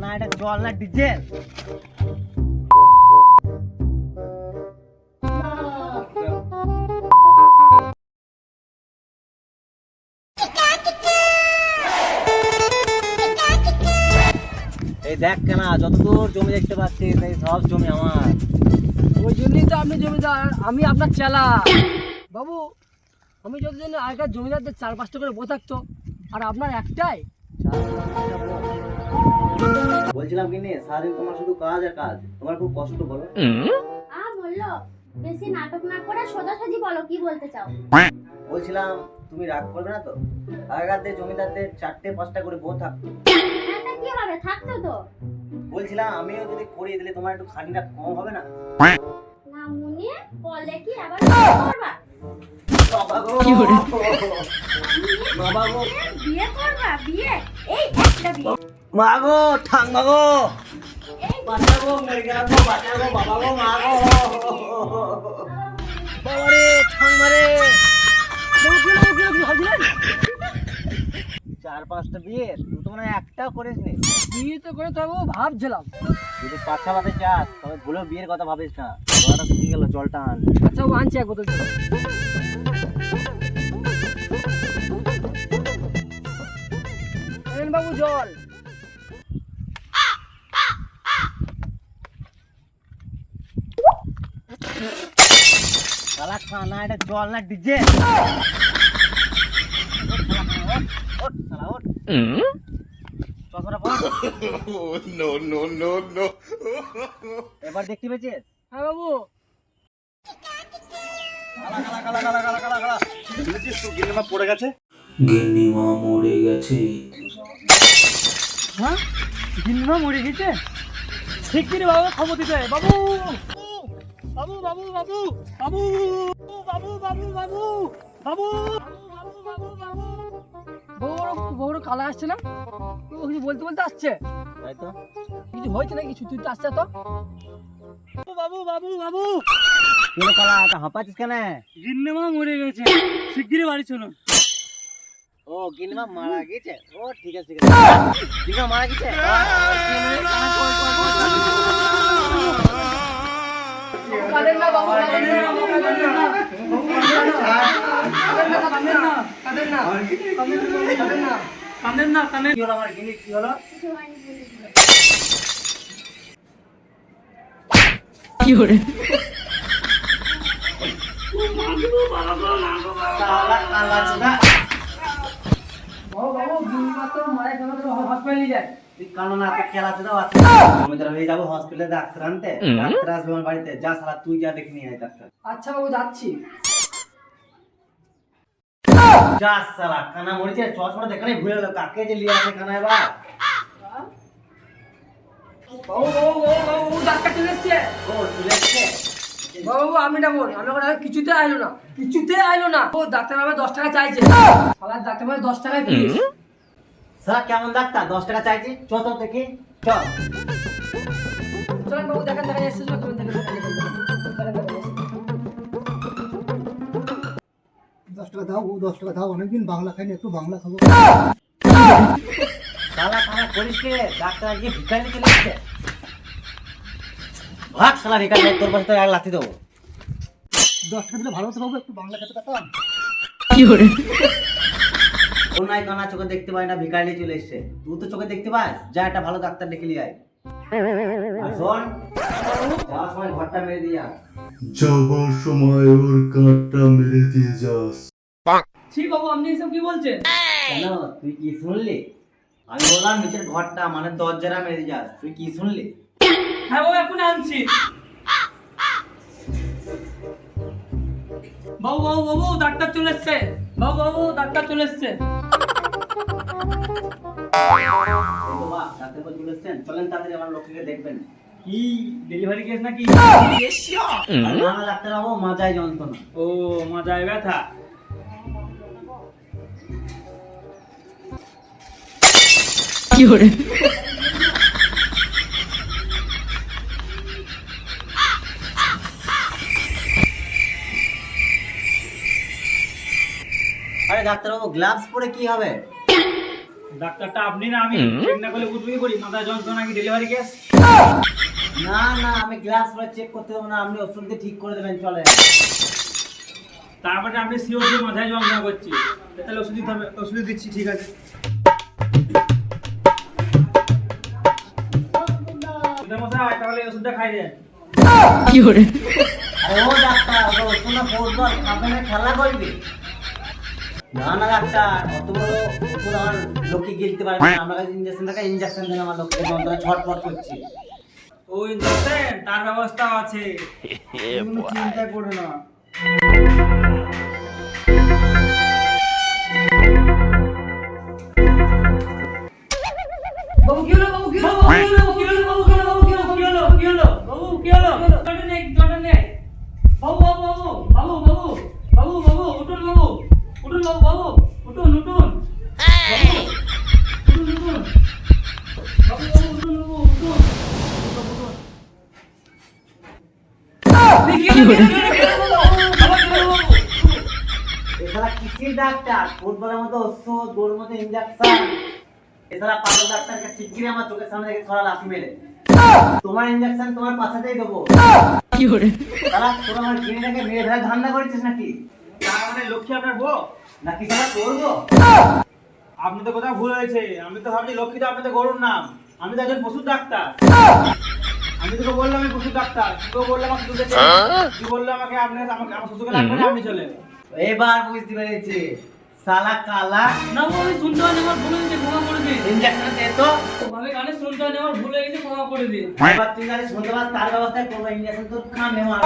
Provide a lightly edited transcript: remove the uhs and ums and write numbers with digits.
না এটা জল না ডিজেল। এই দেখ কেন যতদূর জমি দেখতে পাচ্ছি এই সব জমি আমার। ওই জন্যই তো আপনি জমিদার, আমি আপনার চেলা। বাবু, আমি যতদিন আগেকার জমিদারদের 4-5টা করে বউ থাকতো, আর আপনার একটাই। বলছিলাম কি নিয়ে সারাদিন তোমার শুধু কাজ আর কাজ, তোমার খুব কষ্ট বলো। বললো বেশি নাটক না করে সোজাসুজি বলো কি বলতে চাও। বলছিলাম তুমি রাগ করবে না তো? আগেকার জমিদারদের 4-5টা করে বউ থাকতো। হ্যাঁ, তা কি হবে, থাকতো তো। বলছিলাম আমিও যদি করিয়ে দিলে তোমার একটু খানিটা কম হবে না? না মুনি বলে কি আবার করবা? বাবা গো, বাবা গো, বিয়ে করবা? বিয়ে এই একটা বিয়ে। মা গো, ঠাম্মা গো, এই বাঁচাবো, মরে গেলাম গো, বাঁচাবো, বাবা গো, মা গো, বাবা রে, ঠাম্মা রে। 4-5টা বিয়ে তুই তো মানে একটাও করিস নি। বিয়ে তো করে তো বাবু ভাবছিলাম। যদি পাছা বাদে চাস তবে ভুলেও বিয়ের কথা ভাবিস না। জলটা শুকিয়ে গেল, জলটা আন। আচ্ছা, ও আনছি এক বোতল জল। এনেন বাবু জল। শালা খানা এটা জল না ডিজেল। এবার দেখতে পেয়েছিস? হ্যাঁ বাবু। পড়ে গেছে। গিন্নিমা মরে গেছে। হ্যাঁ, গিন্নিমা মরে গেছে? শিগগিরই বাবু খবর দিতে হবে। বাবু বাবু বাবু বাবু বাবু বাবু বাবু বাবু বাবু বউর কালা আসছে না? ও কিছু বলতে বলতে আসছে। তাই তো, কিছু হয়েছে না, কিছু তুই তো আসছে তো। বাবু বাবু বাবু তুই কালা তা হাঁপাচ্ছিস কেন? গিন্নিমা মরে গেছে, শিগগিরই বাড়ি চলুন। ও গিন্নিমা মারা গেছে? ও ঠিক আছে ঠিক আছে, গিন্নিমা মারা গেছে। কাঁদেন না বাবু, কাঁদেন না, কাঁদেন না, কাঁদেন না, কাঁদেন না, কাঁদেন না, কাঁদেন। কি হলো আমার গিন্নি, কি হলো? শালা কালা চোদা। বাবু বাবু গিন্নিমা তো মারা গেল, হসপিটালে নিয়ে যায়। তুই কানো না, তুই খেলা চোদা আছে। জমিদার হয়ে যাবো হসপিটালে ডাক্তার আনতে। ডাক্তার আসবে আমার বাড়িতে, যা শালা তুই যা দেখে নিয়ে আয় ডাক্তার। আচ্ছা বাবু, যাচ্ছি। যা শালা কানা মরেছে, চশমাটা দেখানে ভুলে গেল কাকে যে লিয়ে আসে কানা এবার। বাবু বাবু বাবু বাবু ডাক্তার চলে এসছে। ও চলে এসছে। বাবু আমি না বল, আমি ওখানে কিছুতে আইলো না, কিছুতে আইলো না। ও ডাক্তার আমার 10 টাকা চাইছে। শালা ডাক্তার আমার 10 টাকায় ফিস। শালা কেমন ডাক্তার 10 টাকা চাইছে? চল তো দেখি, চল। চলেন বাবু, দেখেন দেখেন এসেছে, চলেন দেখেন 10 টাকা দাও, 10 টাকা দাও, অনেকদিন বাংলা খাইনি, একটু বাংলা খাবো। শালা কানা করিস কে? ডাক্তার আজকে ভিখারি চলে এসছে। ভাগ শালা ভিখারি, তোর পাশে তো এক লাথি দেবো। 10 টাকা দিলে ভালো হতো বাবু, একটু বাংলা খেতে পারতাম। ও নাই কানা চোখে দেখতে পায় না, ভিখারি চলে এসছে। তুই তো চোখে দেখতে পাস, যা একটা ভালো ডাক্তার ডেকে নিয়ে আয়। আর শোন, যাওয়ার সময় ঘরটা মেরে দিয়ে আস। যাবার সময় ওর কাঁটা মেরে দিয়ে যাস। ছি বাবু, আপনি এসব কি বলছেন? কেন তুই কি শুনলি? আমি বললাম নিচের ঘরটা মানে দরজাটা মেরে দিয়ে যাস, তুই কি শুনলি? হ্যাঁ বাবু, এখন আনছি। বাবু বাবু বাবু ডাক্তার চলে এসছে। বাবু বাবু ডাক্তার চলে এসছে। বাহ, ডাক্তার বাবু চলে এসছেন, চলেন তাড়াতাড়ি আমার লোককে দেখবেন। কি ডেলিভারি কেস নাকি? আর না ডাক্তার বাবু, মাজায় যন্ত্রণা। ও মাথায় ব্যথা। আরে ডাক্তারবাবু গ্লাভস পরে কি হবে? ডাক্তারটা আপনি না আমি? চেক না করলে বুঝবো কি করি মাথা যন্ত্রণা কি ডেলিভারি কেস? না না, আমি গ্লাস করে চেক করতে দেবো না, আপনি ওষুধ দিয়ে ঠিক করে দেবেন, চলে। তারপরে আপনি সিওর যে মাথায় যন্ত্রণা করছি, তাহলে ওষুধ দিতে হবে। ওষুধ দিচ্ছি, ঠিক আছে। মশাই তাহলে এই ওষুধটা খাই দেন। আরে ও ডাক্তার, ওটা ওষুধ না ফুটবল, খাবে না খেলা করবি? না না ডাক্তার, অত বড় ওষুধ আমার লোককে গিলতে পারবে না। আমার কাছে ইঞ্জেকশন টাকা, ইঞ্জেকশন দেন আমার লোককে, যন্ত্রণা ছটফট করছে। ও ইঞ্জেকশন তার ব্যবস্থা আছে, কোনো চিন্তা করো না। বাবু কি হলো? বাবু কি হলো? বাবু কি হলো? বাবু কি হলো? বাবু কি হলো? কি হলো? বাবু কি হলো? জটা নেই, জটা নেই। বাবু বাবু বাবু বাবু বাবু বাবু বাবু উঠুন বাবু, উঠুন বাবু, বাবু উঠুন, উঠুন বাবু, উঠুন, উঠুন বাবু, বাবু উঠুন, বাবু উঠুন, উঠুন। এছাড়া কিসির ডাক্তার? ফুটবলের মতো ওষুধ, গরুর মতো ইঞ্জেকশন। এছাড়া পাগল ডাক্তারকে শিগগিরই আমার চোখের সামনে থেকে ছড়া লাফি মেরে তোমার ইঞ্জেকশন তোমার পাছাতেই দেবো। তারা তোর আমার কিনেটাকে মেরে ফেলার ধান্দা করেছিস নাকি? তার মানে লক্ষ্মী আপনার বউ? নাকি তারা করবো? আপনি তো কোথাও ভুল হয়েছে। আমি তো ভাবছি লক্ষ্মী তো আপনাদের গরুর নাম, আমি তো একজন পশুর ডাক্তার। আমি তোকে বললাম আমি পশুর ডাক্তার, তুই বললাম আমাকে দুধে তুই বললে আমাকে আপনি আমাকে আমার শ্বশুরকে লাগবে না, আপনি চলে। এবার বুঝতে পেরেছি, সালা কালা। না বাবু, আমি শুনতে পাইনি, আমার ভুল হয়েছে, ক্ষমা করে দিন। ইঞ্জেকশন দে তো। আমি গানে শুনতে পাইনি, আমার ভুল হয়ে গেছে, ক্ষমা করে দিন। এবার তুই গাড়ি শুনতে পাস, তার ব্যবস্থায় করবো। ইঞ্জেকশন তোর কানে মার।